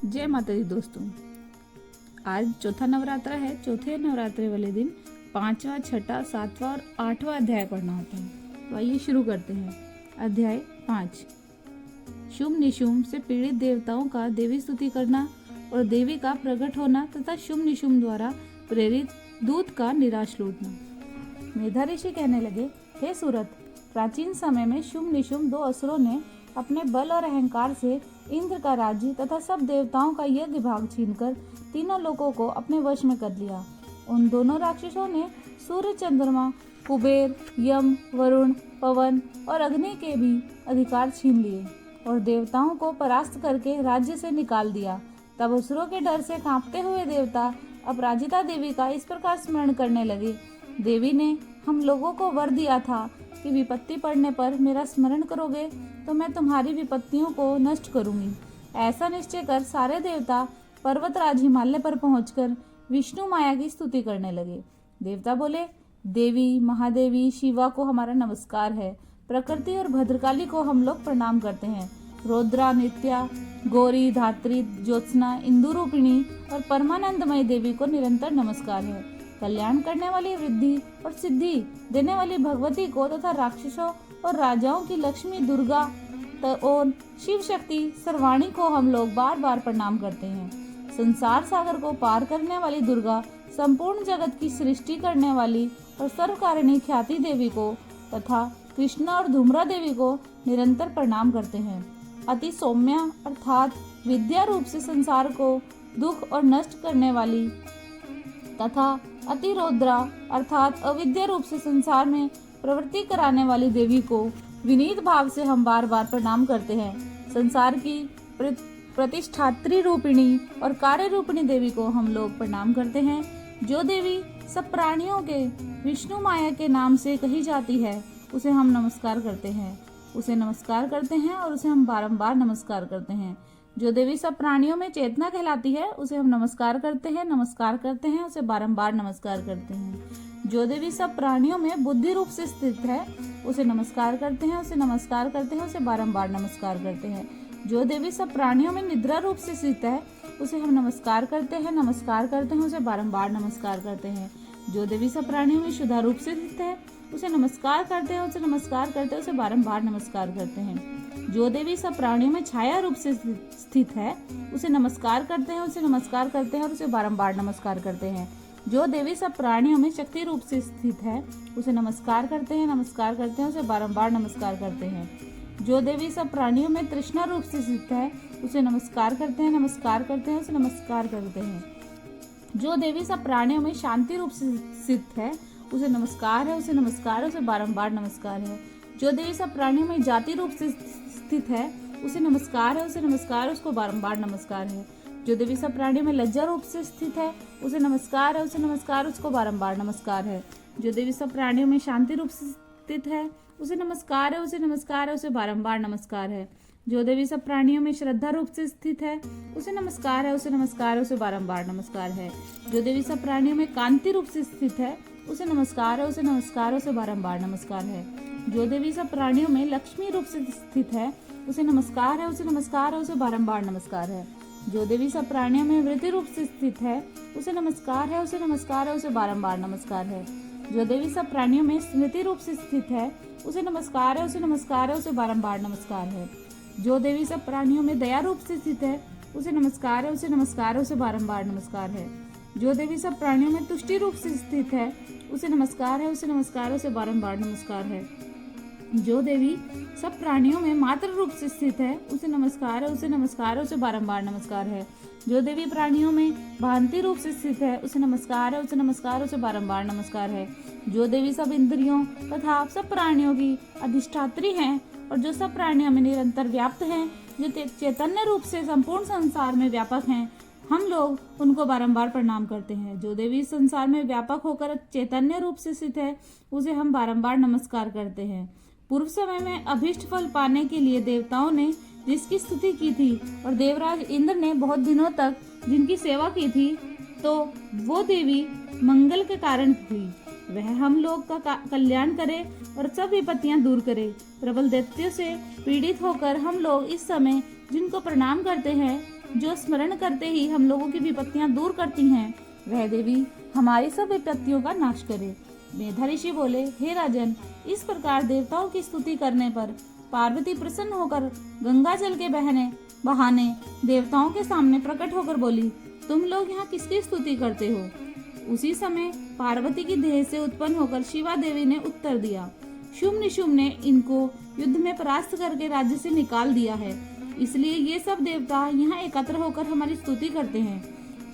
जय माता दी दोस्तों। आज चौथा नवरात्र है। चौथे नवरात्रे वाले दिन 5वां, 6ठा, 7वां और 8वां अध्याय पढ़ना होता है। तो आइए शुरू करते हैं। अध्याय 5। शुंभ निशुंभ से पीड़ित देवताओं का देवी स्तुति करना और देवी का प्रकट होना तथा शुंभ निशुंभ द्वारा प्रेरित दूत का निराश लूटना। मेधा ऋषि कहने लगे, हे सूरत, प्राचीन समय में शुंभ निशुंभ दो असुरों ने अपने बल और अहंकार से इंद्र का राज्य तथा सब देवताओं का यज्ञ भाग छीनकर तीनों लोगों को अपने वश में कर लिया। उन दोनों राक्षसों ने सूर्य, चंद्रमा, कुबेर, यम, वरुण, पवन और अग्नि के भी अधिकार छीन लिए और देवताओं को परास्त करके राज्य से निकाल दिया। तब असुरों के डर से कांपते हुए देवता अपराजिता देवी का इस प्रकार स्मरण करने लगे। देवी ने हम लोगों को वर दिया था कि विपत्ति पड़ने पर मेरा स्मरण करोगे तो मैं तुम्हारी विपत्तियों को नष्ट करूंगी। ऐसा निश्चय कर सारे देवता पर्वतराज हिमालय पर पहुंचकर विष्णु माया की स्तुति करने लगे। देवता बोले, देवी, महादेवी, शिवा को हमारा नमस्कार है। प्रकृति और भद्रकाली को हम लोग प्रणाम करते हैं। रौद्रा, नित्या, गौरी, धात्री, ज्योत्सना, इंदु रूपिणी और परमानंदमय देवी को निरंतर नमस्कार है। कल्याण करने वाली, वृद्धि और सिद्धि देने वाली भगवती को तथा राक्षसों और राजाओं की लक्ष्मी, दुर्गा और शिव शक्ति सर्वाणी को हम लोग बार बार प्रणाम करते हैं। संसार सागर को पार करने वाली दुर्गा, संपूर्ण जगत की सृष्टि करने वाली और सर्वकारिणी ख्याति देवी को तथा कृष्णा और धूम्रा देवी को निरंतर प्रणाम करते हैं। अति सौम्या अर्थात विद्या रूप से संसार को दुख और नष्ट करने वाली तथा अति रौद्रा अर्थात अविद्या रूप से संसार में प्रवृत्ति कराने वाली देवी को विनीत भाव से हम बार बार प्रणाम करते हैं। संसार की प्रतिष्ठात्री रूपिणी और कार्य रूपिणी देवी को हम लोग प्रणाम करते हैं। जो देवी सब प्राणियों के विष्णु माया के नाम से कही जाती है उसे हम नमस्कार करते हैं, और उसे हम बारंबार नमस्कार करते हैं। जो देवी सब प्राणियों में चेतना कहलाती है उसे हम नमस्कार करते हैं, उसे बारंबार नमस्कार करते हैं। जो देवी सब प्राणियों में बुद्धि रूप से स्थित है उसे नमस्कार करते हैं, उसे बारंबार नमस्कार करते हैं। जो देवी सब प्राणियों में निद्रा रूप से स्थित है उसे हम नमस्कार करते हैं, उसे बारंबार नमस्कार करते हैं। जो देवी सब प्राणियों में शुद्धा रूप से स्थित है उसे नमस्कार करते हैं, उसे बारंबार नमस्कार करते हैं। जो देवी सब प्राणियों में छाया रूप से स्थित है उसे नमस्कार करते हैं, और उसे बारंबार नमस्कार करते हैं। जो देवी सब प्राणियों में शक्ति रूप से स्थित है उसे नमस्कार करते हैं, उसे बारंबार नमस्कार करते हैं। जो देवी सब प्राणियों में तृष्णा रूप से स्थित है उसे नमस्कार करते हैं, उसे नमस्कार करते हैं। जो देवी सब प्राणियों में शांति रूप से स्थित है उसे नमस्कार है, उसे बारंबार नमस्कार है। जो देवी सब प्राणियों में जाति रूप से स्थित है उसे नमस्कार है, उसको बारंबार नमस्कार है। जो देवी सब प्राणियों में लज्जा रूप से स्थित है उसे नमस्कार है, उसको बारंबार नमस्कार है। जो देवी सब प्राणियों में शांति रूप से स्थित है उसे नमस्कार है, उसे बारंबार नमस्कार है। जो देवी सब प्राणियों में श्रद्धा रूप से स्थित है उसे नमस्कार है, उसे बारंबार नमस्कार है। जो देवी सब प्राणियों में कांति रूप से स्थित है उसे नमस्कार है, उसे बारंबार नमस्कार है। जो देवी सब प्राणियों में लक्ष्मी रूप से स्थित है उसे नमस्कार है, उसे बारंबार नमस्कार है। जो देवी सब प्राणियों में वृद्धि रूप से स्थित है उसे नमस्कार है, उसे बारंबार नमस्कार है। जो देवी सब प्राणियों में स्मृति रूप से स्थित है उसे नमस्कार है, उसे बारंबार नमस्कार है। जो देवी सब प्राणियों में दया रूप से स्थित है उसे नमस्कार है, उसे बारंबार नमस्कार है। जो देवी सब प्राणियों में तुष्टि रूप से स्थित है उसे नमस्कार है, उसे बारंबार नमस्कार है। जो देवी सब प्राणियों में मात्र रूप से स्थित है उसे नमस्कार है, उसे बारंबार नमस्कार है। जो देवी प्राणियों में भांति रूप से स्थित है उसे नमस्कार है, उसे बारंबार नमस्कार है। जो देवी सब इंद्रियों तथा सब प्राणियों की अधिष्ठात्री हैं और जो सब प्राणियों में निरंतर व्याप्त हैं, जो चैतन्य रूप से संपूर्ण संसार में व्यापक हैं, हम लोग उनको बारंबार प्रणाम करते हैं। जो देवी संसार में व्यापक होकर चैतन्य रूप से स्थित है उसे हम बारंबार नमस्कार करते हैं। पूर्व समय में अभीष्ट फल पाने के लिए देवताओं ने जिसकी स्तुति की थी और देवराज इंद्र ने बहुत दिनों तक जिनकी सेवा की थी, तो वो देवी मंगल के कारण हुई। वह हम लोग का कल्याण करे और सब विपत्तियां दूर करे। प्रबल दैत्यों से पीड़ित होकर हम लोग इस समय जिनको प्रणाम करते हैं जो स्मरण करते ही हम लोगों की विपत्तियां दूर करती हैं, वह देवी हमारी सब विपत्तियों का नाश करे। मेधा ऋषि बोले, हे राजन, इस प्रकार देवताओं की स्तुति करने पर पार्वती प्रसन्न होकर गंगा जल के बहाने देवताओं के सामने प्रकट होकर बोली, तुम लोग यहाँ किसकी स्तुति करते हो? उसी समय पार्वती की देह से उत्पन्न होकर शिवा देवी ने उत्तर दिया, शुम्भ निशुम्भ ने इनको युद्ध में परास्त करके राज्य से निकाल दिया है, इसलिए ये सब देवता यहाँ एकत्र होकर हमारी स्तुति करते हैं।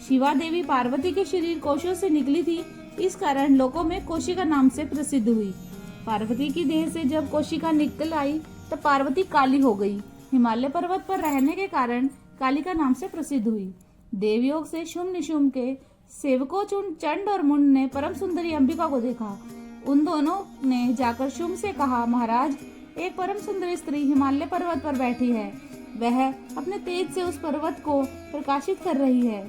शिवा देवी पार्वती के शरीर कोशों से निकली थी, इस कारण लोकों में कोशिका नाम से प्रसिद्ध हुई। पार्वती की देह से जब कोशिका निकल आई तब पार्वती काली हो गई। हिमालय पर्वत पर रहने के कारण कालिका नाम से प्रसिद्ध हुई। देवयोग से शुम्भ निशुम्भ के सेवकों चंड और मुंड ने परम सुंदरी अंबिका को देखा। उन दोनों ने जाकर शुम्भ से कहा, महाराज, एक परम सुंदर स्त्री हिमालय पर्वत पर बैठी है, वह अपने तेज से उस पर्वत को प्रकाशित कर रही है।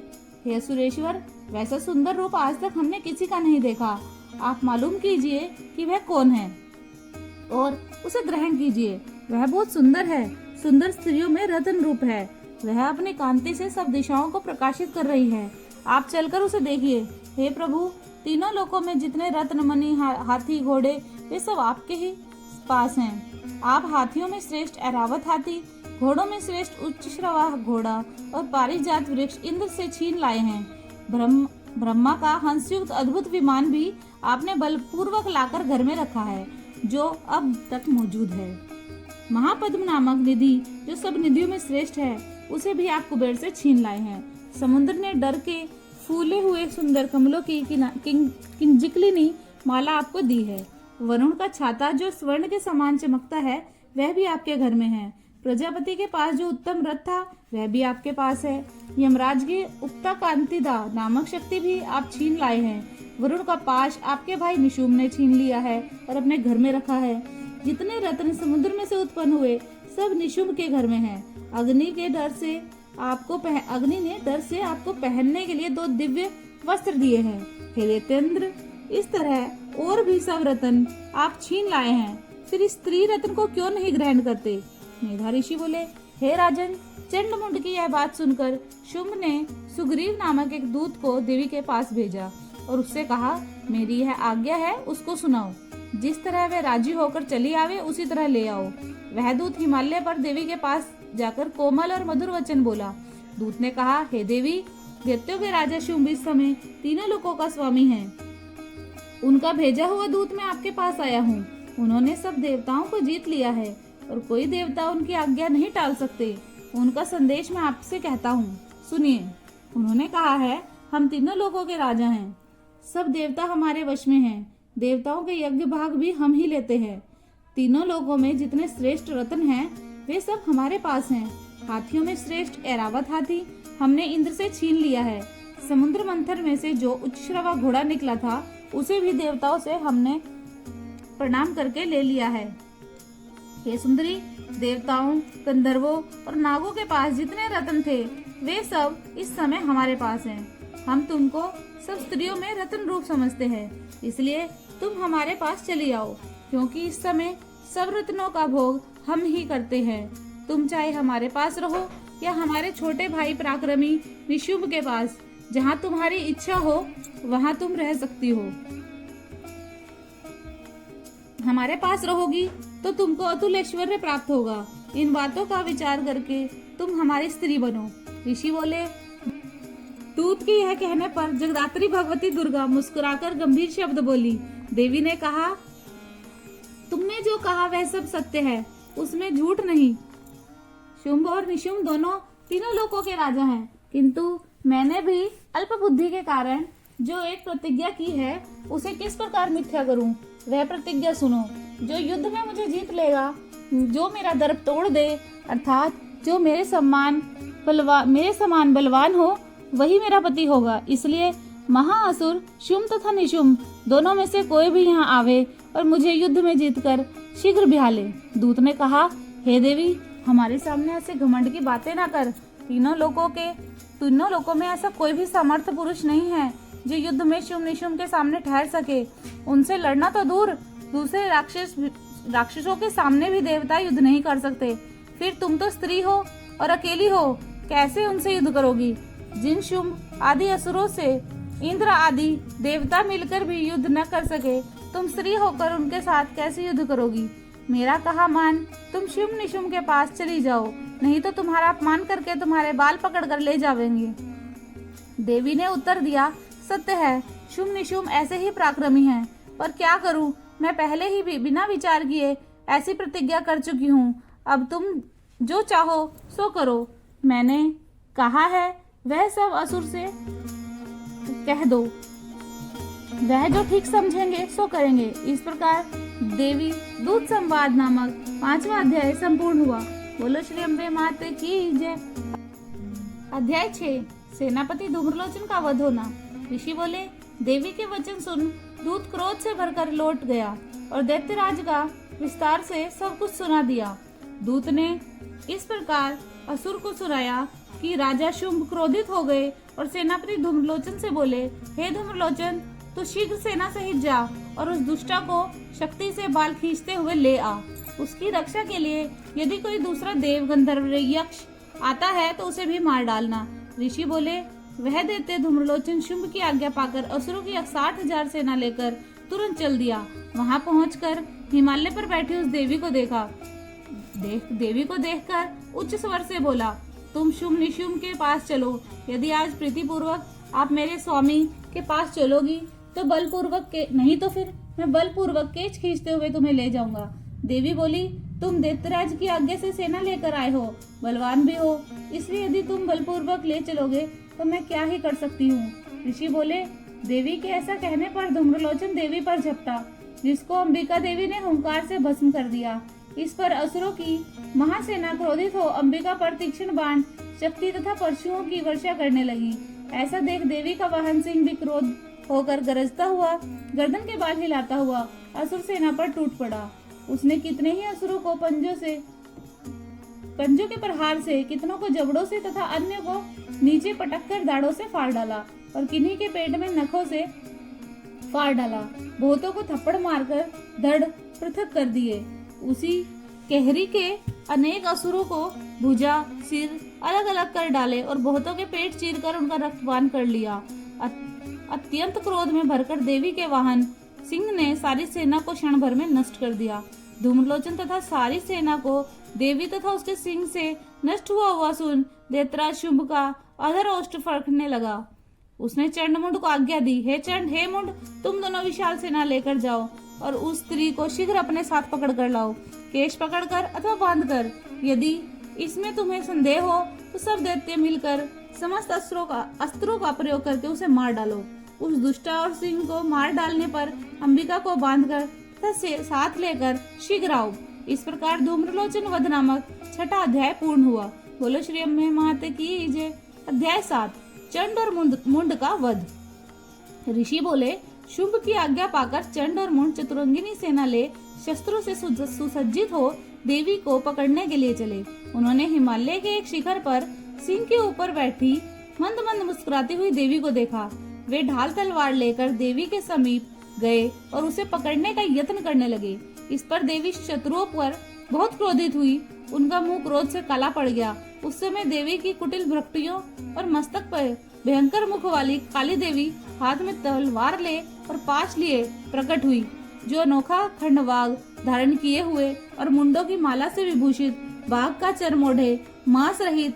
हे सुरेश्वर, वैसा सुंदर रूप आज तक हमने किसी का नहीं देखा। आप मालूम कीजिए कि वह कौन है और उसे ग्रहण कीजिए। वह बहुत सुंदर है, सुंदर स्त्रियों में रत्न रूप है। वह अपनी कांति से सब दिशाओं को प्रकाशित कर रही है। आप चलकर उसे देखिए। हे प्रभु, तीनों लोकों में जितने रत्न मणि हाथी घोड़े वे सब आपके ही पास हैं। आप हाथियों में श्रेष्ठ ऐरावत हाथी, घोड़ों में श्रेष्ठ उच्चश्रवा घोड़ा और पारिजात वृक्ष इंद्र से छीन लाए हैं। ब्रह्मा का हंसयुक्त अद्भुत विमान भी आपने बलपूर्वक लाकर घर में रखा है, जो अब तक मौजूद है। महापद्म नामक निधि जो सब निधियों में श्रेष्ठ है, उसे भी आप कुबेर से छीन लाए हैं। समुद्र ने डर के फूले हुए सुंदर कमलों की किंजिकलिनी माला आपको दी है। वरुण का छाता जो स्वर्ण के समान चमकता है, वह भी आपके घर में है। प्रजापति के पास जो उत्तम रथ था, वह भी आपके पास है। यमराज की उक्ता कांतिदा नामक शक्ति भी आप छीन लाए हैं। वरुण का पाश आपके भाई निशुम्भ ने छीन लिया है और अपने घर में रखा है। जितने रत्न समुद्र में से उत्पन्न हुए, सब निशुम्भ के घर में हैं। अग्नि ने डर से आपको पहनने के लिए 2 दिव्य वस्त्र दिए हैं। हे दैत्येंद्र, इस तरह और भी सब रत्न आप छीन लाए हैं, फिर इस स्त्री रत्न को क्यों नहीं ग्रहण करते? मेधा ऋषि बोले, हे राजन, चंडमुंड की यह बात सुनकर शुम्भ ने सुग्रीव नामक एक दूत को देवी के पास भेजा और उससे कहा, मेरी यह आज्ञा है, उसको सुनाओ। जिस तरह वह राजी होकर चली आवे, उसी तरह ले आओ। वह दूत हिमालय पर देवी के पास जाकर कोमल और मधुर वचन बोला। दूत ने कहा, हे देवी, दैत्यों के राजा शुम्भ इस समय तीनों लोकों का स्वामी है। उनका भेजा हुआ दूत मैं आपके पास आया हूँ। उन्होंने सब देवताओं को जीत लिया है और कोई देवता उनकी आज्ञा नहीं टाल सकते। उनका संदेश मैं आपसे कहता हूँ, सुनिए। उन्होंने कहा है, हम तीनों लोगों के राजा हैं, सब देवता हमारे वश में हैं। देवताओं के यज्ञ भाग भी हम ही लेते हैं। तीनों लोगों में जितने श्रेष्ठ रत्न हैं, वे सब हमारे पास हैं। हाथियों में श्रेष्ठ ऐरावत हाथी हमने इंद्र से छीन लिया है। समुद्र मंथन में से जो उच्चश्रवा घोड़ा निकला था, उसे भी देवताओं से हमने प्रणाम करके ले लिया है। हे सुंदरी, देवताओं, गंधर्वों और नागों के पास जितने रत्न थे, वे सब इस समय हमारे पास हैं। हम तुमको सब स्त्रियों में रत्न रूप समझते हैं, इसलिए तुम हमारे पास चली आओ, क्योंकि इस समय सब रत्नों का भोग हम ही करते हैं। तुम चाहे हमारे पास रहो या हमारे छोटे भाई पराक्रमी निशुम्भ के पास, जहाँ तुम्हारी इच्छा हो वहाँ तुम रह सकती हो। हमारे पास रहोगी तो तुमको अतुल ऐश्वर्य प्राप्त होगा। इन बातों का विचार करके तुम हमारी स्त्री बनो। ऋषि बोले। दूत के यह कहने पर जगदात्री भगवती दुर्गा मुस्कुराकर गंभीर शब्द बोली। देवी ने कहा, तुमने जो कहा वह सब सत्य है, उसमें झूठ नहीं। शुम्भ और निशुम्भ दोनों तीनों लोकों के राजा हैं, किंतु मैंने भी अल्प बुद्धि के कारण जो एक प्रतिज्ञा की है, उसे किस प्रकार मिथ्या करूं? वह प्रतिज्ञा सुनो। जो युद्ध में मुझे जीत लेगा, जो मेरा दर्प तोड़ दे, अर्थात जो मेरे समान बलवान हो, वही मेरा पति होगा। इसलिए महाअसुर शुम्भ तथा निशुम्भ दोनों में से कोई भी यहाँ आवे और मुझे युद्ध में जीतकर शीघ्र ब्याह ले। दूत ने कहा, हे देवी, हमारे सामने ऐसे घमंड की बातें ना कर। तीनों लोकों में ऐसा कोई भी समर्थ पुरुष नहीं है जो युद्ध में शुम्भ निशुम्भ के सामने ठहर सके। उनसे लड़ना तो दूर, दूसरे राक्षसों के सामने भी देवता युद्ध नहीं कर सकते। फिर तुम तो स्त्री हो और अकेली हो, कैसे उनसे युद्ध करोगी? जिन शुंभ आदि असुरों से इंद्र आदि देवता मिलकर भी युद्ध न कर सके, तुम स्त्री होकर उनके साथ कैसे युद्ध करोगी? मेरा कहा मान, तुम शुंभ निशुंभ के पास चली जाओ, नहीं तो तुम्हारा अपमान करके तुम्हारे बाल पकड़कर ले जावेंगे। देवी ने उत्तर दिया, सत्य है, शुंभ निशुंभ ऐसे ही पराक्रमी हैं, पर क्या करूं, मैं पहले ही भी बिना विचार किए ऐसी प्रतिज्ञा कर चुकी हूँ। अब तुम जो चाहो सो करो। मैंने कहा है वह सब असुर से कह दो, वह जो ठीक समझेंगे सो करेंगे। इस प्रकार देवी दूत संवाद नामक 5वां अध्याय संपूर्ण हुआ। बोलो श्री अम्बे माते की जय। अध्याय 6 सेनापति धूम्रलोचन का वध होना। ऋषि बोले, देवी के वचन सुन दूत क्रोध से भरकर लौट गया और दैत्यराज का विस्तार से सब कुछ सुना दिया। दूत ने इस प्रकार असुर को सुनाया कि राजा शुंभ क्रोधित हो गए और सेनापति धूम्रलोचन से बोले, हे धूम्रलोचन, तू शीघ्र सेना सहित जा और उस दुष्टा को शक्ति से बाल खींचते हुए ले आ। उसकी रक्षा के लिए यदि कोई दूसरा देव, गंधर्व, यक्ष आता है तो उसे भी मार डालना। ऋषि बोले, वह दैत्य धूम्रलोचन शुंभ की आज्ञा पाकर असुरों की 60,000 सेना लेकर तुरंत चल दिया। वहां पहुंचकर हिमालय पर बैठी उस देवी को देखा। देवी को देखकर उच्च स्वर से बोला, तुम शुंभ निशुंभ के पास चलो। यदि आज प्रीतिपूर्वक आप मेरे स्वामी के पास चलोगी तो बलपूर्वक के, नहीं तो फिर मैं बलपूर्वक केच खींचते हुए तुम्हें ले जाऊंगा। देवी बोली, तुम दैत्यराज की आज्ञा से सेना लेकर आए हो, बलवान भी हो, इसलिए यदि तुम बलपूर्वक ले चलोगे तो मैं क्या ही कर सकती हूँ। ऋषि बोले, देवी के ऐसा कहने पर धूम्रलोचन देवी पर झपटा, जिसको अंबिका देवी ने हुंकार से भस्म कर दिया। इस पर असुरों की महासेना क्रोधित हो अंबिका पर तीक्ष्ण बाण, शक्ति तथा परशुओं की वर्षा करने लगी। ऐसा देख देवी का वाहन सिंह भी क्रोध होकर गरजता हुआ, गर्दन के बाल हिलाता हुआ असुर सेना पर टूट पड़ा। उसने कितने ही असुरों को पंजों के प्रहार से, कितनों को जबड़ों से तथा अन्य को नीचे पटक कर दाढ़ों से फाड़ डाला और किन्हीं के पेट में नखों से फाड़ डाला। बहुतों को थप्पड़ मारकर धड़ पृथक कर दिए। उसी कहरी के अनेक असुरों को भुजा, सिर अलग अलग कर डाले और बहुतों के पेट चीरकर उनका रक्तपान कर लिया। अत्यंत क्रोध में भरकर देवी के वाहन सिंह ने सारी सेना को क्षण भर में नष्ट कर दिया। धूम्रलोचन तथा सारी सेना को देवी तथा उसके सिंह से नष्ट हुआ सुन दैत्यराज शुंभ का अधर ओष्ठ फड़कने लगा। उसने चंडमुंड को आज्ञा दी, हे चंड, हे मुंड, तुम दोनों विशाल सेना लेकर जाओ और उस स्त्री को शीघ्र अपने साथ पकड़ कर लाओ, केश पकड़कर अथवा बांधकर। यदि इसमें तुम्हें संदेह हो तो सब दैत्य मिलकर समस्त अस्त्रों का प्रयोग करके उसे मार डालो। उस दुष्टा और सिंह को मार डालने पर अंबिका को बांधकर साथ लेकर शीघ्र आओ। इस प्रकार धूम्रलोचन वध नामक 6वां अध्याय पूर्ण हुआ। बोलो श्री अम्बे माते की जय। अध्याय 7 चंड और मुंड का वध। ऋषि बोले, शुंभ की आज्ञा पाकर चंड और मुंड चतुरंगिनी सेना ले शस्त्रों से सुसज्जित हो देवी को पकड़ने के लिए चले। उन्होंने हिमालय के एक शिखर पर सिंह के ऊपर बैठी मंद मंद मुस्कुराती हुई देवी को देखा। वे ढाल तलवार लेकर देवी के समीप गए और उसे पकड़ने का यत्न करने लगे। इस पर देवी शत्रुओं पर बहुत क्रोधित हुई। उनका मुंह क्रोध से काला पड़ गया। उस समय देवी की कुटिल भ्रकुटियों और मस्तक पर भयंकर मुख वाली काली देवी हाथ में तलवार ले और पाश लिए प्रकट हुई, जो अनोखा खंडवाग धारण किए हुए और मुंडों की माला से विभूषित, बाघ का चर्म ओढ़े, मांस रहित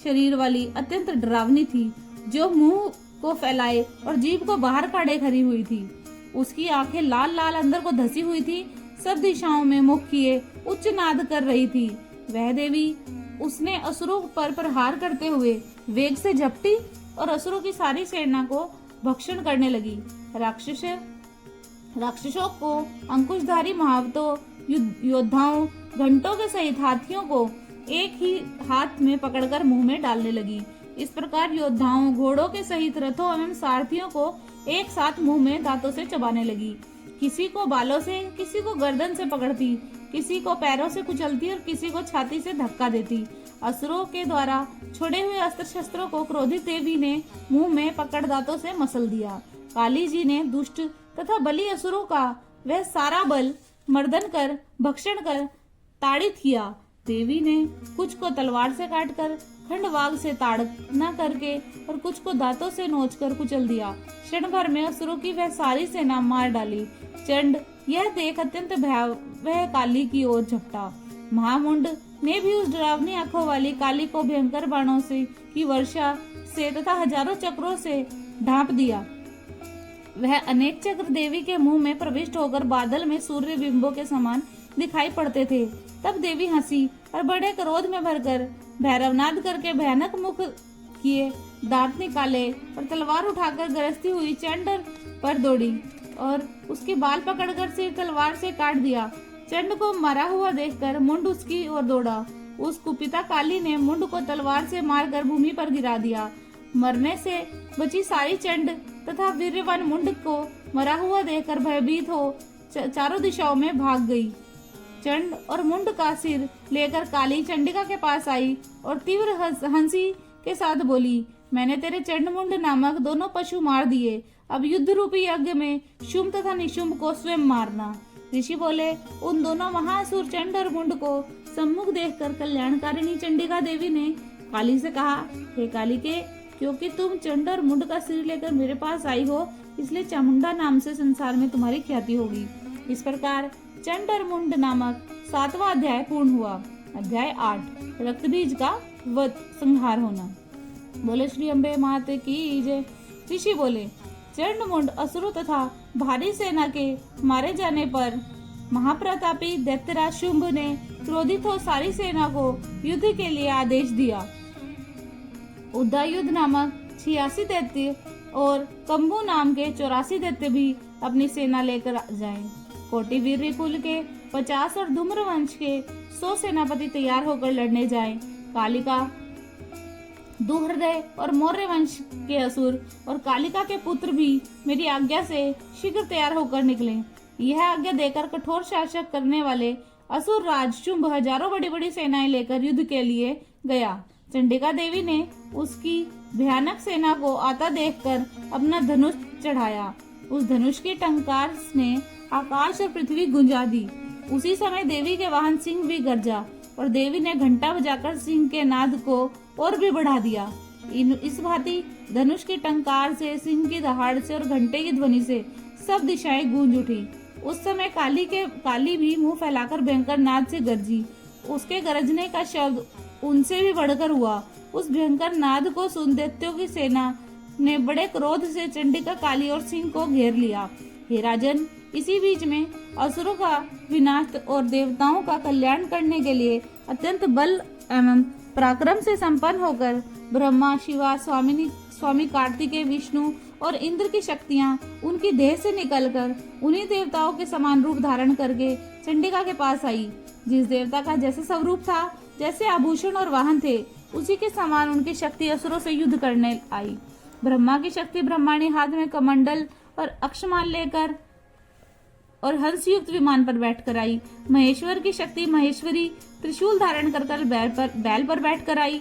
शरीर वाली अत्यंत डरावनी थी, जो मुंह को फैलाए और जीभ को बाहर काढ़े खड़ी हुई थी। उसकी आंखें लाल लाल अंदर को धसी हुई थी, सब दिशाओं में मुख किए उच्च नाद कर रही थी। वह देवी उसने असुरों पर प्रहार करते हुए वेग से झपटी और असुरों की सारी सेना को भक्षण करने लगी। राक्षसों को, अंकुशधारी महावतों, योद्धाओं, घंटों के सहित हाथियों को एक ही हाथ में पकड़कर मुंह में डालने लगी। इस प्रकार योद्धाओं, घोड़ों के सहित रथों एवं सारथियों को एक साथ मुंह में दांतों से चबाने लगी। किसी को बालों से, किसी को गर्दन से पकड़ती, किसी को पैरों से कुचलती और किसी को छाती से धक्का देती। असुरों के द्वारा छोड़े हुए अस्त्र शस्त्रों को क्रोधित देवी ने मुंह में पकड़ दांतों से मसल दिया। काली जी ने दुष्ट तथा बली असुरों का वह सारा बल मर्दन कर, भक्षण कर ताड़ित किया। देवी ने कुछ को तलवार से काटकर, खंडवाग से ताड़ना करके और कुछ को दांतों से नोचकर कुचल दिया। क्षण भर में असुरों की वह सारी सेना मार डाली। चंड यह देख अत्यंत भयावह काली की ओर झपटा। महामुंड ने भी उस डरावनी आंखों वाली काली को भयंकर बाणों से की वर्षा से तथा हजारों चक्रों से ढांप दिया। वह अनेक चक्र देवी के मुंह में प्रविष्ट होकर बादल में सूर्य बिंबों के समान दिखाई पड़ते थे। तब देवी हंसी और बड़े क्रोध में भरकर भैरवनाद करके भयानक मुख किए, दांत निकाले और तलवार उठाकर गरजती हुई चंड पर दौड़ी और उसके बाल पकड़कर सिर तलवार से काट दिया। चंड को मरा हुआ देखकर मुंड उसकी ओर दौड़ा। उस कुपिता काली ने मुंड को तलवार से मारकर भूमि पर गिरा दिया। मरने से बची सारी चंड तथा वीर्यवान मुंड को मरा हुआ देखकर भयभीत हो चारों दिशाओं में भाग गई। चंड और मुंड का सिर लेकर काली चंडिका के पास आई और तीव्र हंसी के साथ बोली, मैंने तेरे चंड मुंड नामक दोनों पशु मार दिए। अब युद्ध रूपी यज्ञ में शुंभ तथा निशुंभ को स्वयं मारना। ऋषि बोले, उन दोनों महासुर चंड और मुंड को सम्मुख देखकर कल्याणकारिणी चंडिका देवी ने काली से कहा, हे कालिके, क्योंकि तुम चंड और मुंड का सिर लेकर मेरे पास आई हो, इसलिए चामुंडा नाम से संसार में तुम्हारी ख्याति होगी। इस प्रकार चंड और मुंड नामक 7वां अध्याय पूर्ण हुआ। अध्याय 8 रक्त बीज का वध, संहार होना। बोले श्री अम्बे माते की जय। ऋषि बोले, चंड मुंड असुरों तथा भारी सेना के मारे जाने पर महाप्रतापी दैत्यराज शुंभ ने क्रोधित हो सारी सेना को युद्ध के लिए आदेश दिया। उद्धायुध नामक 86 दैत्य और कंबू नाम के 84 दैत्य भी अपनी सेना लेकर जाएं। कोटि वीर्य कुल के 50 और धूम्र वंश के 100 सेनापति तैयार होकर लड़ने जाएं। कालिका, दुहृदय और मौर्य वंश के असुर और कालिका के पुत्र भी मेरी आज्ञा से शीघ्र तैयार होकर निकलें। यह आज्ञा देकर कठोर शासक करने वाले असुर राज शुंभ हजारों बड़ी बड़ी सेनाएं लेकर युद्ध के लिए गया। चंडिका देवी ने उसकी भयानक सेना को आता देखकर अपना धनुष चढ़ाया। उस धनुष के टंकार ने आकाश और पृथ्वी गुंजा दी। उसी समय देवी के वाहन सिंह भी गरजा और देवी ने घंटा बजाकर सिंह के नाद को और भी बढ़ा दिया। इस भांति धनुष के टंकार से, सिंह की दहाड़ से और घंटे की ध्वनि से सब दिशाएं गूंज उठी। उस समय काली भी मुंह फैलाकर भयंकर नाद से गरजी। उसके गरजने का शब्द उनसे भी बढ़कर हुआ। उस भयंकर नाद को सुन दैत्यों की सेना ने बड़े क्रोध से चंडिका, काली और सिंह को घेर लिया। हे राजन, इसी बीच में असुरों का विनाश और देवताओं का कल्याण करने के लिए अत्यंत बल एवं पराक्रम से संपन्न होकर ब्रह्मा, शिवा, स्वामी कार्तिकेय, विष्णु और इंद्र की शक्तियां उनकी देह से निकलकर उन्हीं देवताओं के समान रूप धारण करके चंडिका के पास आई। जिस देवता का जैसे स्वरूप था, जैसे आभूषण और वाहन थे, उसी के समान उनकी शक्ति असुरों से युद्ध करने आई। ब्रह्मा की शक्ति ब्रह्माणी हाथ में कमंडल और अक्षमाल लेकर और हंस युक्त विमान पर बैठकर आई। महेश्वर की शक्ति महेश्वरी त्रिशूल धारण कर बैल पर बैठकर आई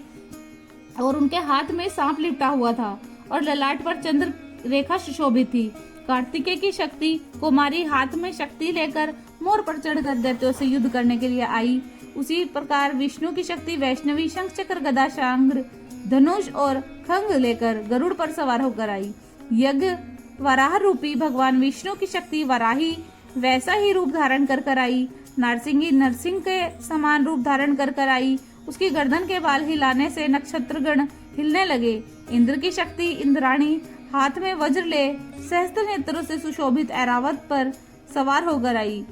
और उनके हाथ में सांप लिपटा हुआ था और ललाट पर चंद्र रेखा सुशोभित थी। कार्तिकेय की शक्ति कुमारी हाथ में शक्ति लेकर मोर पर चढ़कर दैत्यों से युद्ध करने के लिए आई। उसी प्रकार विष्णु की शक्ति वैष्णवी शंख चक्र गदा शांग्र धनुष और खंग लेकर गरुड़ पर सवार होकर आई। यज्ञ वराह रूपी भगवान विष्णु की शक्ति वराही वैसा ही रूप धारण कर आई। नारसिंगी नरसिंह के समान रूप धारण कर आई। उसकी गर्दन के बाल हिलाने से नक्षत्रगण हिलने लगे। इंद्र की शक्ति इंद्राणी हाथ में वज्र ले सहस्त्र नेत्रों से सुशोभित ऐरावत पर सवार होकर आई।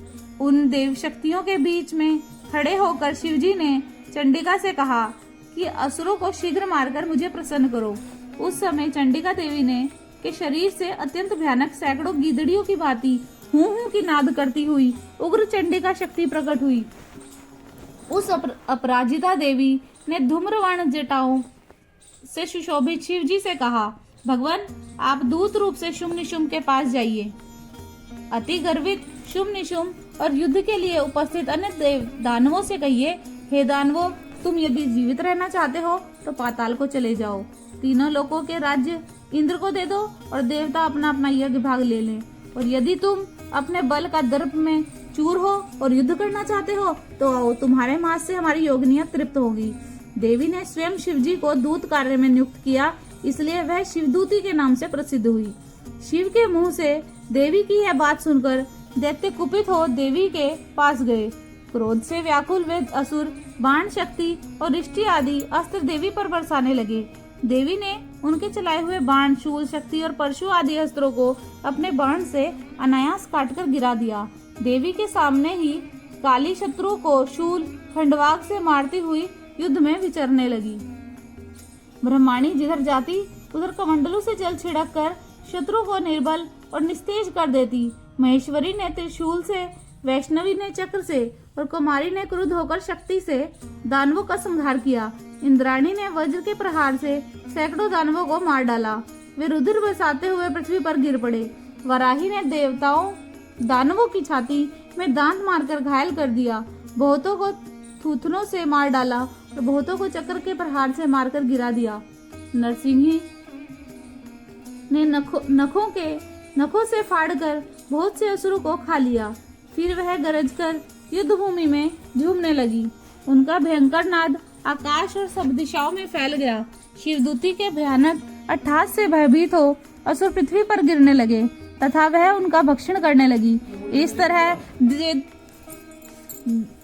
उन देव शक्तियों के बीच में खड़े होकर शिवजी ने चंडिका से कहा कि असुरों को शीघ्र मारकर मुझे प्रसन्न करो। उस समय चंडिका देवी ने के शरीर से अत्यंत भयानक सैकड़ों गीदड़ियों की भांति हूं की नाद करती हुई उग्र चंडिका शक्ति प्रकट हुई। उस अपराजिता देवी ने धूम्रवर्ण जटाओं से सुशोभित शिवजी से कहा, भगवान, आप दूत रूप से शुंभ निशुंभ के पास जाइए। अति गर्वित शुंभ निशुंभ और युद्ध के लिए उपस्थित अन्य दानवों से कहिए, हे दानवों, तुम यदि जीवित रहना चाहते हो तो पाताल को चले जाओ। तीनों लोकों के राज्य इंद्र को दे दो और देवता अपना अपना यज्ञ भाग ले लें। और यदि तुम अपने बल का दर्प में चूर हो और युद्ध करना चाहते हो तो आओ, तुम्हारे मांस से हमारी योगिनियां तृप्त होगी। देवी ने स्वयं शिवजी को दूत कार्य में नियुक्त किया, इसलिए वह शिवदूती के नाम से प्रसिद्ध हुई। शिव के मुंह से देवी की यह बात सुनकर दैत्य कुपित हो देवी के पास गए। क्रोध से व्याकुल वे असुर बाण, शक्ति और रिष्टि आदि अस्त्र देवी पर बरसाने लगे। देवी ने उनके चलाए हुए बाण, शूल, शक्ति और परशु आदि अस्त्रों को अपने बाण से अनायास काटकर गिरा दिया। देवी के सामने ही काली शत्रु को शूल खंडवाक से मारती हुई युद्ध में विचरने लगी। ब्रह्माणी जिधर जाती उधर कमंडलों से जल छिड़क कर शत्रु को निर्बल और निस्तेज कर देती। महेश्वरी ने त्रिशूल से, वैष्णवी ने चक्र से और कुमारी ने क्रुद्ध होकर शक्ति से दानवों का संहार किया। इंद्राणी ने वज्र के प्रहार से सैकड़ों दानवों को मार डाला। वे रुधिर बरसाते हुए पृथ्वी पर गिर पड़े। वराही ने दानवों की छाती में दांत मारकर घायल कर दिया। बहुतों को थूथनों से मार डाला और बहुतों को चक्र के प्रहार से मारकर गिरा दिया। नरसिंही ने नखों से फाड़कर बहुत से असुरों को खा लिया। फिर वह गरज कर युद्ध भूमि में झूमने लगी। उनका भयंकर नाद आकाश और सब दिशाओं में फैल गया। शिवदूती के भयानक अट्टहास से भयभीत हो असुर पृथ्वी पर गिरने लगे तथा वह उनका भक्षण करने लगी। इस तरह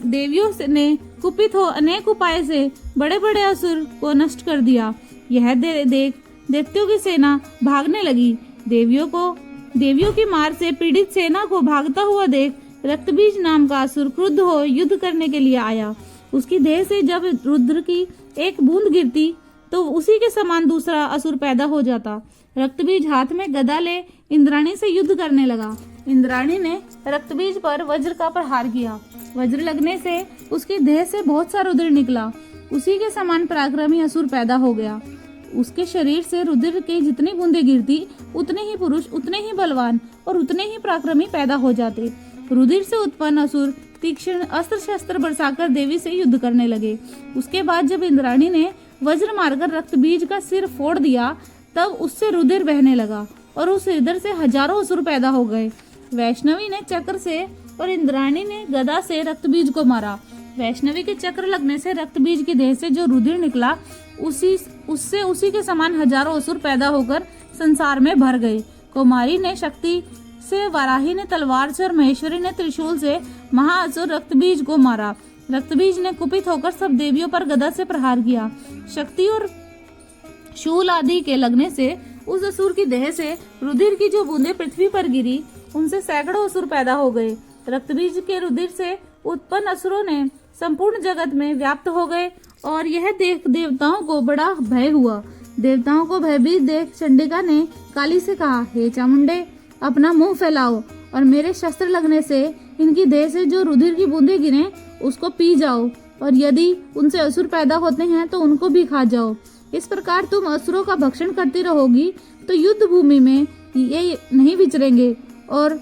देवियों ने कुपित हो अनेक उपाय से बड़े बड़े असुर को नष्ट कर दिया। यह देख दैत्यों की सेना भागने लगी। देवियों की मार से पीड़ित सेना को भागता हुआ देख रक्तबीज नाम का असुर क्रुद्ध हो युद्ध करने के लिए आया। उसकी देह से जब रुद्र की एक बूंद गिरती तो उसी के समान दूसरा असुर पैदा हो जाता। रक्तबीज हाथ में गदा ले इंद्राणी से युद्ध करने लगा। इंद्राणी ने रक्तबीज पर वज्र का प्रहार किया। वज्र लगने से उसकी देह से बहुत सा रुधिर निकला। उसी के समान पराक्रमी असुर पैदा हो गया। उसके शरीर से रुधिर के जितनी बूंदें गिरती उतने ही पुरुष, उतने ही बलवान और उतने ही पराक्रमी पैदा हो जाते। रुधिर से उत्पन्न असुर तीक्ष्ण अस्त्र शस्त्र बरसाकर देवी से युद्ध करने लगे। उसके बाद जब इंद्राणी ने वज्र मारकर रक्तबीज का सिर फोड़ दिया तब उससे रुधिर बहने लगा और उस रुधिर से हजारों असुर पैदा हो गए। वैष्णवी ने चक्र से और इंद्राणी ने गदा से रक्तबीज को मारा। वैष्णवी के चक्र लगने से रक्तबीज की देह से जो रुधिर निकला उसी के समान हजारों असुर पैदा होकर संसार में भर गए। कुमारी ने शक्ति से, वाराही ने तलवार से और महेश्वरी ने त्रिशूल से महाअसुर रक्तबीज को मारा। रक्तबीज ने कुपित होकर सब देवियों पर गदा से प्रहार किया। शक्ति और शूल आदि के लगने से उस असुर की देह से रुधिर की जो बूंदें पृथ्वी पर गिरी उनसे सैकड़ों असुर पैदा हो गए। रक्तबीज के रुधिर से उत्पन्न असुरों ने संपूर्ण जगत में व्याप्त हो गए और यह देख देवताओं को बड़ा भय हुआ। देवताओं को भयभीत देख चंडिका ने काली से कहा, हे चामुंडे, अपना मुंह फैलाओ और मेरे शस्त्र लगने से इनकी देह से जो रुधिर की बूंदें गिरे उसको पी जाओ और यदि उनसे असुर पैदा होते हैं तो उनको भी खा जाओ। इस प्रकार तुम असुरों का भक्षण करती रहोगी तो युद्ध भूमि में ये नहीं विचरेंगे और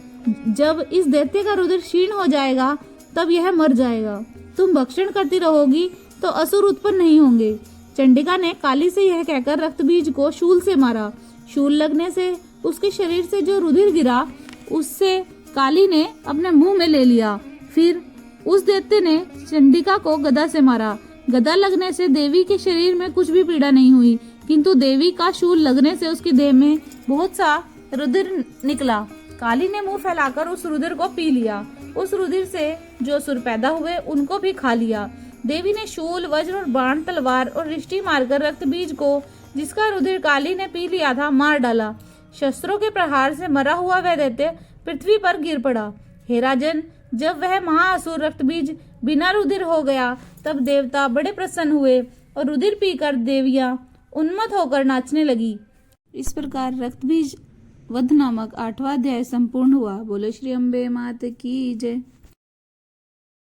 जब इस दैत्य का रुधिर क्षीण हो जाएगा तब यह मर जाएगा। तुम भक्षण करती रहोगी तो असुर उत्पन्न नहीं होंगे। चंडिका ने काली से यह कहकर रक्तबीज को शूल से मारा। शूल लगने से उसके शरीर से जो रुधिर गिरा उससे काली ने अपने मुंह में ले लिया। फिर उस दैत्य ने चंडिका को गदा से मारा। गदा लगने से देवी के शरीर में कुछ भी पीड़ा नहीं हुई, किंतु देवी का शूल लगने से उसकी देह में बहुत सा रुधिर निकला। काली ने मुंह फैलाकर उस रुधिर को पी लिया। उस रुधिर से जो असुर पैदा हुए उनको भी खा लिया। देवी ने शूल, वज्र और बाण, तलवार और रिष्टि मारकर रक्तबीज को, जिसका रुधिर काली ने पी लिया था, मार डाला। शस्त्रों के प्रहार से मरा हुआ वह दैत्य पृथ्वी पर गिर पड़ा। हे राजन, जब वह महाअसुर रक्तबीज बिना रुधिर हो गया तब देवता बड़े प्रसन्न हुए और रुधिर पीकर देवियां उन्मत्त होकर नाचने लगी। इस प्रकार रक्तबीज वध नामक 8वां अध्याय संपूर्ण हुआ। बोलो श्री अम्बे मात की जय।